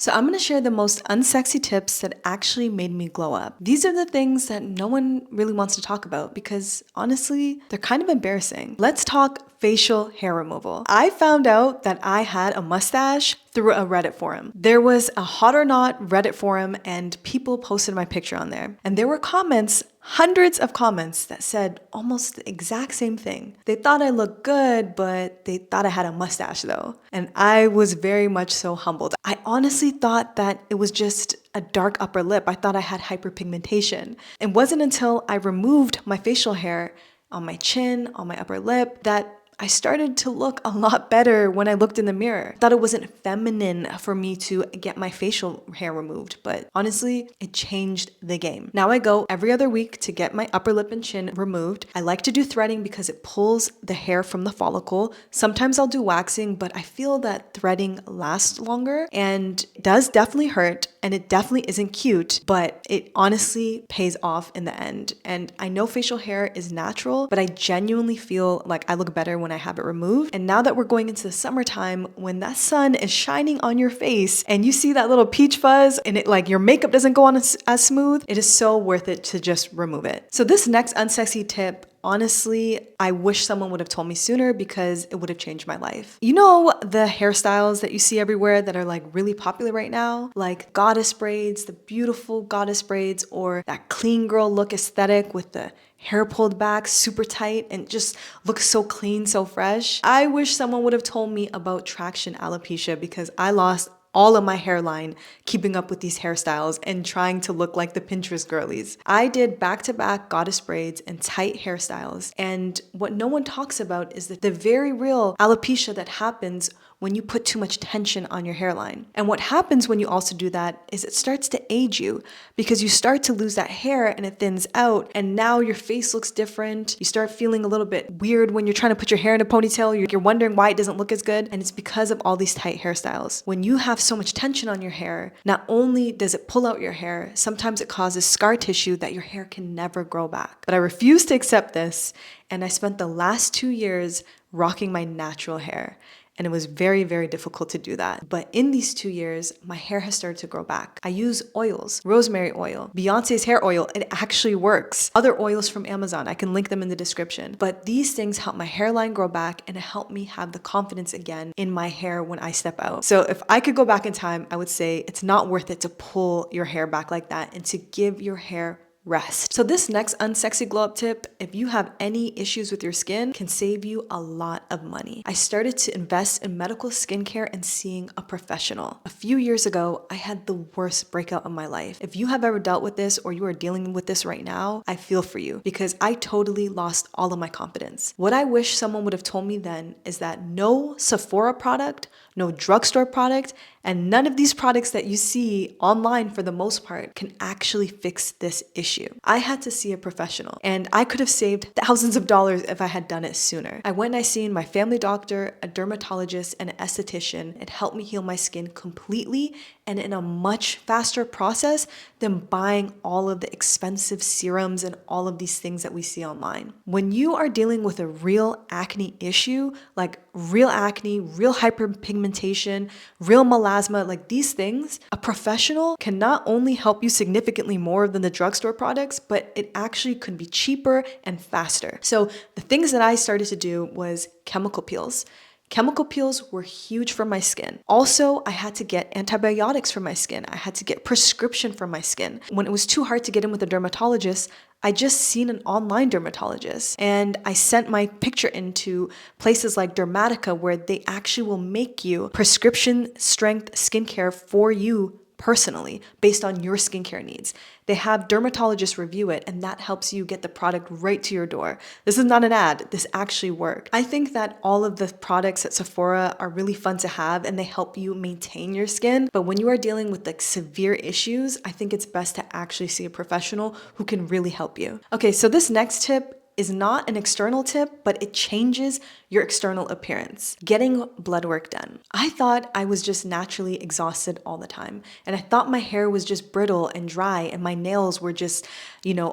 So I'm going to share the most unsexy tips that actually made me glow up. These are the things that no one really wants to talk about because honestly, they're kind of embarrassing. Let's talk facial hair removal. I found out that I had a mustache through a Reddit forum. There was a Hot or Not Reddit forum and people posted my picture on there. And there were comments, hundreds of comments that said almost the exact same thing. They thought I looked good, but they thought I had a mustache though. And I was very much so humbled. I honestly thought that it was just a dark upper lip. I thought I had hyperpigmentation. It wasn't until I removed my facial hair on my chin, on my upper lip, that I started to look a lot better when I looked in the mirror. I thought it wasn't feminine for me to get my facial hair removed, but honestly, it changed the game. Now I go every other week to get my upper lip and chin removed. I like to do threading because it pulls the hair from the follicle. Sometimes I'll do waxing, but I feel that threading lasts longer and it does definitely hurt and it definitely isn't cute, but it honestly pays off in the end. And I know facial hair is natural, but I genuinely feel like I look better when I have it removed. And now that we're going into the summertime, when that sun is shining on your face and you see that little peach fuzz and it like your makeup doesn't go on as smooth, it is so worth it to just remove it. So this next unsexy tip, honestly, I wish someone would have told me sooner because it would have changed my life. You know the hairstyles that you see everywhere that are like really popular right now? Like goddess braids, the beautiful goddess braids, or that clean girl look aesthetic with the hair pulled back super tight and just looks so clean, so fresh. I wish someone would have told me about traction alopecia because I lost all of my hairline keeping up with these hairstyles and trying to look like the Pinterest girlies. I did back-to-back goddess braids and tight hairstyles. And what no one talks about is that the very real alopecia that happens when you put too much tension on your hairline. And what happens when you also do that is it starts to age you because you start to lose that hair and it thins out and now your face looks different. You start feeling a little bit weird when you're trying to put your hair in a ponytail. You're wondering why it doesn't look as good. And it's because of all these tight hairstyles. When you have so much tension on your hair, not only does it pull out your hair, sometimes it causes scar tissue that your hair can never grow back. But I refuse to accept this. And I spent the last 2 years rocking my natural hair. And it was very, very difficult to do that. But in these 2 years, my hair has started to grow back. I use oils, rosemary oil, Beyonce's hair oil. It actually works. Other oils from Amazon, I can link them in the description. But these things help my hairline grow back and it helped me have the confidence again in my hair when I step out. So if I could go back in time, I would say it's not worth it to pull your hair back like that and to give your hair rest. So this next unsexy glow up tip, if you have any issues with your skin, can save you a lot of money. I started to invest in medical skincare and seeing a professional. A few years ago, I had the worst breakout of my life. If you have ever dealt with this or you are dealing with this right now, I feel for you because I totally lost all of my confidence. What I wish someone would have told me then is that no Sephora product, no drugstore product, and none of these products that you see online for the most part can actually fix this issue. I had to see a professional and I could have saved thousands of dollars if I had done it sooner. I went and I seen my family doctor, a dermatologist, and an esthetician. It helped me heal my skin completely and in a much faster process than buying all of the expensive serums and all of these things that we see online. When you are dealing with a real acne issue, like real acne, real hyperpigmentation, real melasma, like these things, a professional can not only help you significantly more than the drugstore products, but it actually could be cheaper and faster. So the things that I started to do was chemical peels. Chemical peels were huge for my skin. Also, I had to get antibiotics for my skin. I had to get prescription for my skin. When it was too hard to get in with a dermatologist, I just seen an online dermatologist and I sent my picture into places like Dermatica where they actually will make you prescription strength skincare for you personally based on your skincare needs. They have dermatologists review it and that helps you get the product right to your door. This is not an ad. This actually worked. I think that all of the products at Sephora are really fun to have and they help you maintain your skin. But when you are dealing with like severe issues, I think it's best to actually see a professional who can really help you. Okay, so this next tip is not an external tip, but it changes your external appearance. Getting blood work done. I thought I was just naturally exhausted all the time. And I thought my hair was just brittle and dry and my nails were just,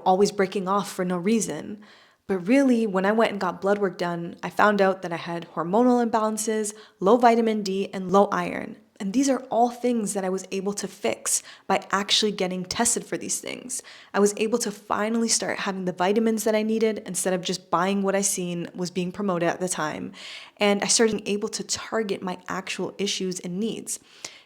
always breaking off for no reason. But really, when I went and got blood work done, I found out that I had hormonal imbalances, low vitamin D, and low iron. And these are all things that I was able to fix by actually getting tested for these things. I was able to finally start having the vitamins that I needed instead of just buying what I seen was being promoted at the time. And I started being able to target my actual issues and needs.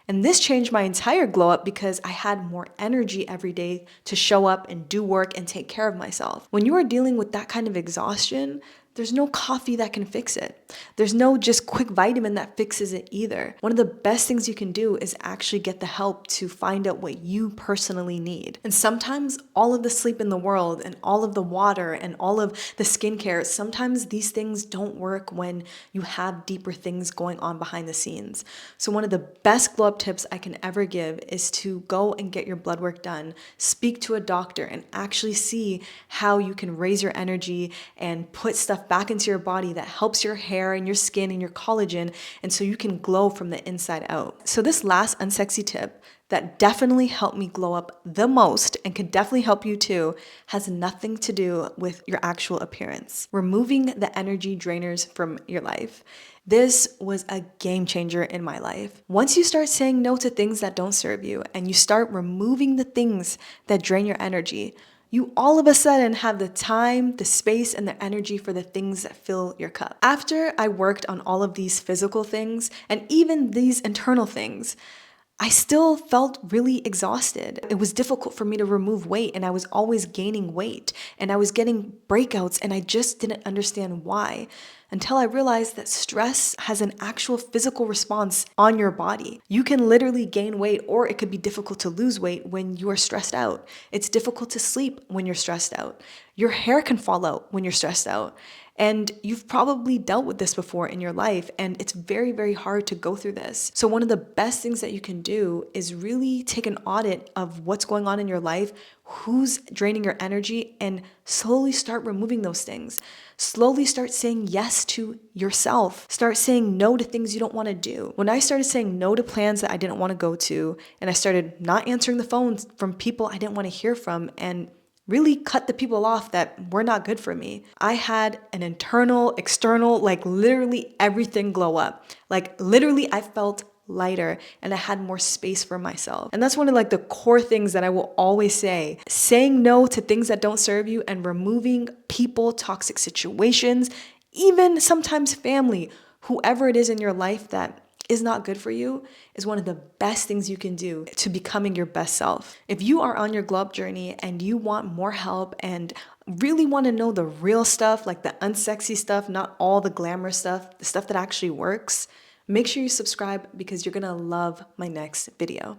And this changed my entire glow up because I had more energy every day to show up and do work and take care of myself. When you are dealing with that kind of exhaustion, there's no coffee that can fix it. There's no just quick vitamin that fixes it either. One of the best things you can do is actually get the help to find out what you personally need. And sometimes all of the sleep in the world and all of the water and all of the skincare, sometimes these things don't work when you have deeper things going on behind the scenes. So one of the best glow up tips I can ever give is to go and get your blood work done, speak to a doctor, and actually see how you can raise your energy and put stuff back into your body that helps your hair and your skin and your collagen, and so you can glow from the inside out. So this last unsexy tip that definitely helped me glow up the most and could definitely help you too has nothing to do with your actual appearance. Removing the energy drainers from your life. This was a game changer in my life. Once you start saying no to things that don't serve you and you start removing the things that drain your energy, you all of a sudden have the time, the space, and the energy for the things that fill your cup. After I worked on all of these physical things and even these internal things, I still felt really exhausted. It was difficult for me to remove weight, and I was always gaining weight, and I was getting breakouts, and I just didn't understand why until I realized that stress has an actual physical response on your body. You can literally gain weight, or it could be difficult to lose weight when you are stressed out. It's difficult to sleep when you're stressed out. Your hair can fall out when you're stressed out. And you've probably dealt with this before in your life, and it's very, very hard to go through this. So one of the best things that you can do is really take an audit of what's going on in your life, who's draining your energy, and slowly start removing those things. Slowly start saying yes to yourself. Start saying no to things you don't want to do. When I started saying no to plans that I didn't want to go to, and I started not answering the phones from people I didn't want to hear from, and really cut the people off that were not good for me, I had an internal, external, like literally everything glow up. Like literally I felt lighter and I had more space for myself. And that's one of like the core things that I will always say. Saying no to things that don't serve you and removing people, toxic situations, even sometimes family, whoever it is in your life that is not good for you is one of the best things you can do to becoming your best self. If you are on your glow up journey and you want more help and really want to know the real stuff, like the unsexy stuff, not all the glamour stuff, the stuff that actually works, make sure you subscribe because you're going to love my next video.